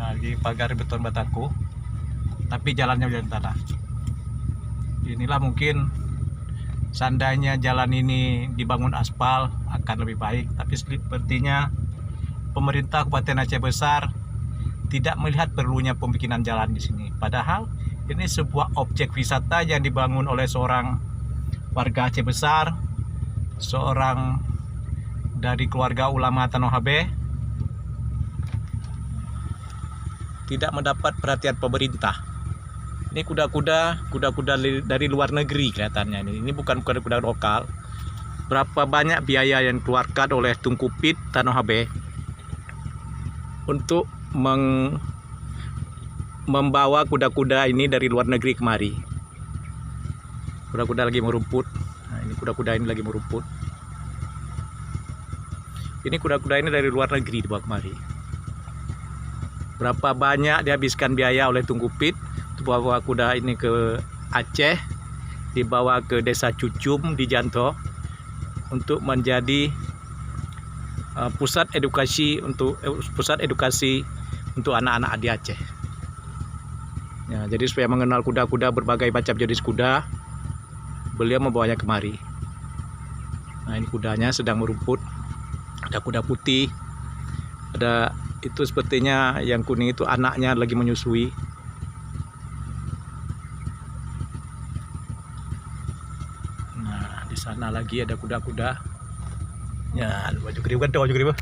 Nah, di pagar beton bataku, tapi jalannya jalan tanah. Inilah mungkin seandainya jalan ini dibangun aspal akan lebih baik, tapi sepertinya pemerintah Kabupaten Aceh Besar tidak melihat perlunya pembikinan jalan di sini. Padahal ini sebuah objek wisata yang dibangun oleh seorang warga Aceh Besar, seorang dari keluarga ulama Tanohabe, tidak mendapat perhatian pemerintah. Ini kuda-kuda dari luar negeri kelihatannya ini. Ini bukan kuda lokal. Berapa banyak biaya yang dikeluarkan oleh Tunku Pit Tanohabe untuk membawa kuda-kuda ini dari luar negeri kemari. Kuda-kuda lagi merumput. Nah, ini kuda-kuda ini lagi merumput. Ini kuda-kuda ini dari luar negeri dibawa kemari. Berapa banyak dihabiskan biaya oleh Tunku Pit untuk bawa kuda ini ke Aceh, dibawa ke desa Cucum di Janto untuk menjadi pusat edukasi untuk anak-anak di Aceh. Ya, jadi supaya mengenal kuda-kuda, berbagai macam jenis kuda, beliau membawanya kemari. Nah, ini kudanya sedang merumput. Ada kuda putih, ada itu sepertinya yang kuning itu anaknya lagi menyusui. Nah, di sana lagi ada kuda-kuda. Ya, baju keribu kan, baju keribu.